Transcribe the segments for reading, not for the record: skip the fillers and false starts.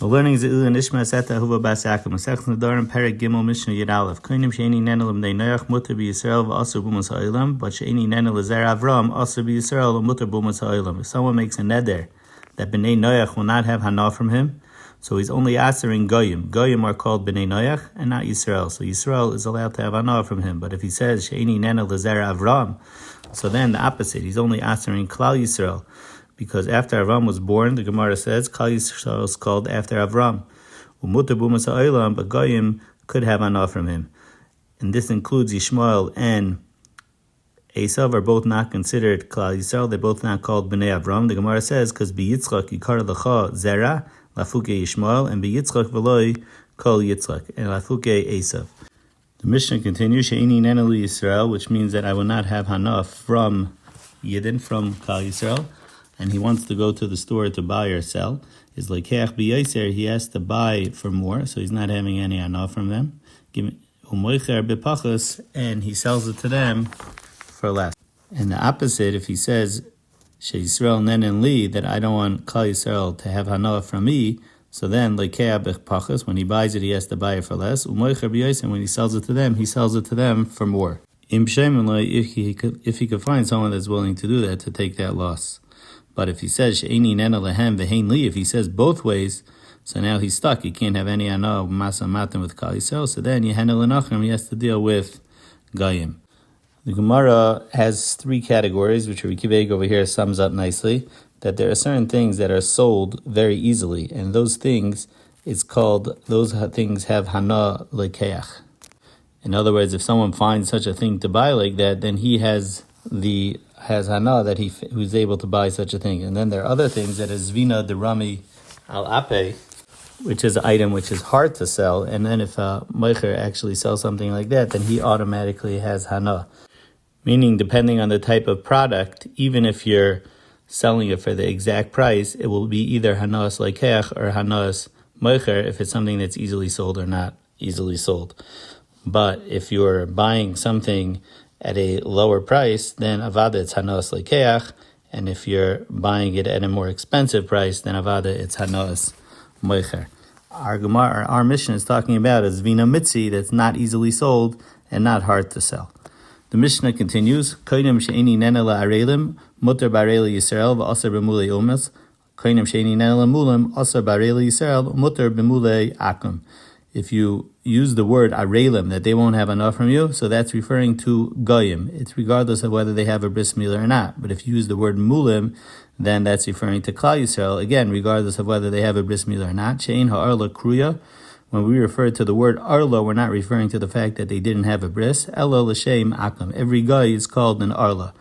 The learning is Nishmas Etta Ahuva bas Yaakov. Masech Nedarim Perek Gimel Mishna Yomi. Koinim she'eni nenel b'nei Noach muter b'Yisrael v'asur b'umas ha'olam, but she'eni nenel l'zer Avram asur b'Yisrael muter b'umas ha'olam. If someone makes a neder that b'nei Noach will not have hana from him, so he's only answering goyim. Goyim are called b'nei Noach and not Yisrael. So Yisrael is allowed to have hana from him. But if he says she'eni nenel l'zer Avram, so then the opposite. He's only answering Klal Yisrael. Because after Avram was born, the Gemara says, Klal Yisrael is called after Avram. Umuter b'umas ha'olam, but goyim could have hana from him. And this includes Yishmael and Esav are both not considered Klal Yisrael. They're both not called Bnei Avram. The Gemara says, because b'Yitzchak yikar l'cha zera, lafuke Yishmael, and b'Yitzchak v'loi kol Yitzchak, and lafuke Esav. The Mishnah continues, she'eni nenu Yisrael, which means that I will not have hana from Yidden, from Klal Yisrael. And he wants to go to the store to buy or sell, is lekeach b'yaser, he has to buy for more, so he's not having any hana from them. Umoicher b'pachos, and he sells it to them for less. And the opposite, if he says, she'Yisrael nenen li, that I don't want Klal Yisrael to have hana from me, so then lekeach b'pachos, when he buys it, he has to buy it for less. Umoicher b'yaser, when he sells it to them, he sells it to them for more. If he could find someone that's willing to do that, to take that loss. But if he says she'eni nena lehem v'hein li, if he says both ways, so now he's stuck. He can't have any hana masa matim with Klal Yisrael. So then yehena lenachrim, he has to deal with goyim. The Gemara has three categories, which Rabbi Kiveig over here sums up nicely. That there are certain things that are sold very easily, and those things those things have hana lekeach. In other words, if someone finds such a thing to buy like that, then he has hana that who's able to buy such a thing. And then there are other things that is zvina derami al ape, which is an item which is hard to sell. And then if a meicher actually sells something like that, then he automatically has hana. Meaning, depending on the type of product, even if you're selling it for the exact price, it will be either hanas lekeach or hanas meicher if it's something that's easily sold or not easily sold. But if you're buying something at a lower price, then avada it's hanas lekeach, and if you're buying it at a more expensive price, then avada it's hanas meicher. Our mission is talking about a zvina mitzi that's not easily sold and not hard to sell. The Mishnah continues, koinim she'eni nena la'arelim, muter b'areli Yisrael v'asar b'mulei umas, koinim she'eni nena la'mulim, asar b'areli Yisrael, muter b'mulei akum. If you use the word arelim, that they won't have enough from you, so that's referring to goyim. It's regardless of whether they have a bris milah or not. But if you use the word mulim, then that's referring to Klal Yisrael, again, regardless of whether they have a bris milah or not. She'en ha'arla kruya. When we refer to the word arla, we're not referring to the fact that they didn't have a bris. Ela l'shem akam. Every guy is called an arla.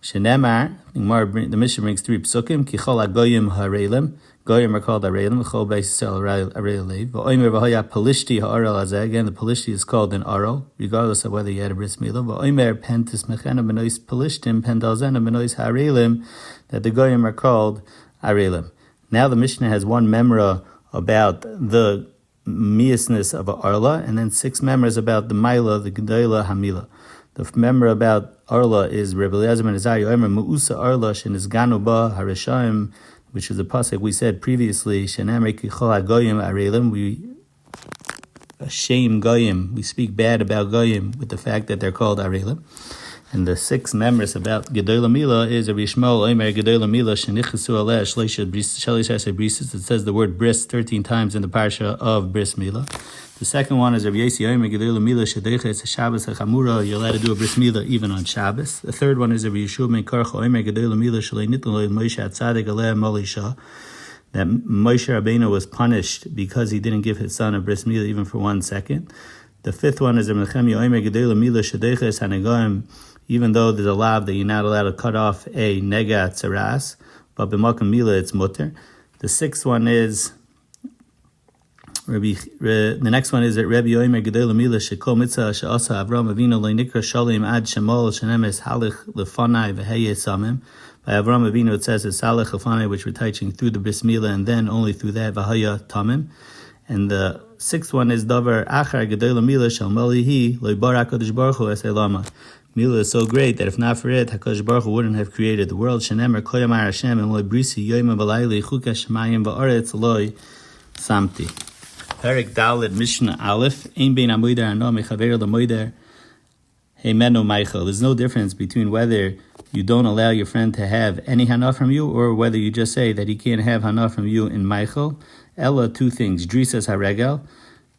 Shenemar, the Mishnah brings three psukim, kichol agoyim ha'arelim. Goyim are called arelim, chol beis Yisrael arelev. V'oimer v'hoya palishti ha'aral azeh. Again, the palishti is called an aral, regardless of whether you had a bris milah. V'oimer pen tismechena b'nois palishtim, pen dalzena b'nois ha'arelim, that the goyim are called arelim. Now the Mishnah has one memra about the miasness of a arla, and then 6 members about the maila, the gedola hamila. The member about arla is Rebbe Eliezer ben Azariah Omer Mu'usa arla shenizganu ba harishaim, which is a pasuk we said previously. Shenemar kichol hagoyim arelim. We shame goyim. We speak bad about goyim with the fact that they're called arelim. And the 6 members about gedola mila is a Rishmol Omer gedola mila shenichasu aleh shleisha brisis. It says the word bris 13 times in the parsha of bris mila. The second one is Rabbi Yossi Omer gedola mila shedeches Shabbos hachamura. You're allowed to do a bris mila even on Shabbos. The third one is Rabbi Yeshua ben Karcha Omer gedola mila shalei nitnu lo Moshe atzadik aleh molisha. That Moshe Rabbeinu was punished because he didn't give his son a bris mila even for 1 second. The fifth one is Rabbi Nechemia Omer gedola mila shedeches hanegoim. Even though there's a law that you're not allowed to cut off a nega tzaras, but b'makam mila it's mutter. The sixth one is the next one is that Rabbi Yomer Gedol Mila Shekol Mitzah She'asa Avram Avinu Le'nikra Shalim Ad Shemol Shenemes Halich Lefanai V'Heye Samim. By Avram Avinu it says it's Halich Lefanai, which we're teaching through the Bris Milah, and then only through that V'Haya Tamim. And the sixth one is Davar Achar Gedol Mila Shel Molihi Lo'Bar HaKadosh Baruch Hu Esei Lama. Mila is so great that if not for it, HaKadosh Baruch Hu wouldn't have created the world. Shenemer Koyamar Hashem and Loi Brisi Yoyim V'Layli Chuka Shemayim V'Aretz Loi Samti. Perek Dalet Mishna Aleph. Ein bein amoider hana mechaver lemoider heimenu meichel. There's no difference between whether you don't allow your friend to have any hana from you or whether you just say that he can't have hana from you in meichel. Ella, two things. Drisas haregel,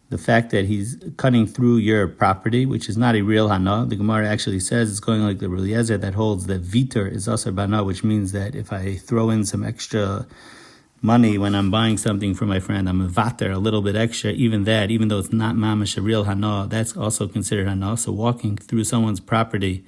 the fact that he's cutting through your property, which is not a real hana. The Gemara actually says it's going like the Eliezer that holds that vitor is also bana, which means that if I throw in some extra money when I'm buying something for my friend, I'm a vater, a little bit extra, even though it's not mamash, a real hana, that's also considered hana. So walking through someone's property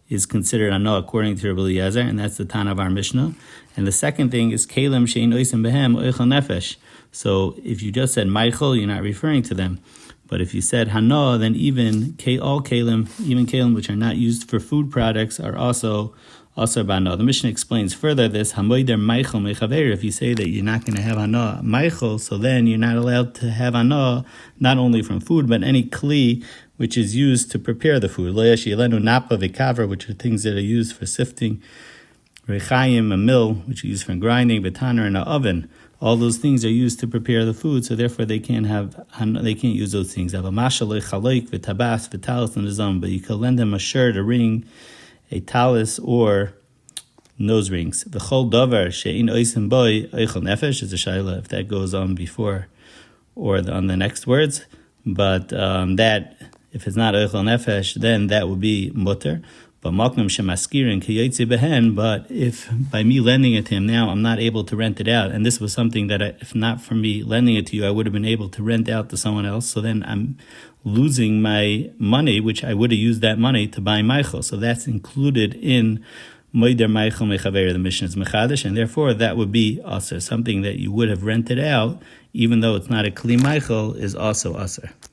is considered hana according to Rabbi Eliezer, and that's the Tana of our Mishnah. And the second thing is kalim shein oisim behem oichel nefesh. So if you just said Michael, you're not referring to them. But if you said hana, then even all kalim, even kalim which are not used for food products, are also bana. The Mishnah explains further this, hamoider Michael mechaver. If you say that you're not going to have hana Michael, so then you're not allowed to have hana not only from food, but any kli which is used to prepare the food. Lo yesh yelenu napa v'kaver, which are things that are used for sifting. Rechayim, a mill, which is used for grinding. Betaner, in an oven. All those things are used to prepare the food, so therefore they can't use those things. But you can lend them a shirt, a ring, a talus, or nose rings. The chol davar she'in oisim boy oichel nefesh is a shayla if that goes on before or on the next words. But that if it's not oichel nefesh, then that would be mutter. But maknam shemaskirin kiyotze behen. But if by me lending it to him now, I'm not able to rent it out, and this was something that if not for me lending it to you, I would have been able to rent out to someone else. So then I'm losing my money, which I would have used that money to buy Michael. So that's included in moider Michael mechaver. The Mishnah is mechadish, and therefore that would be also something that you would have rented out, even though it's not a kli Michael, is also aser.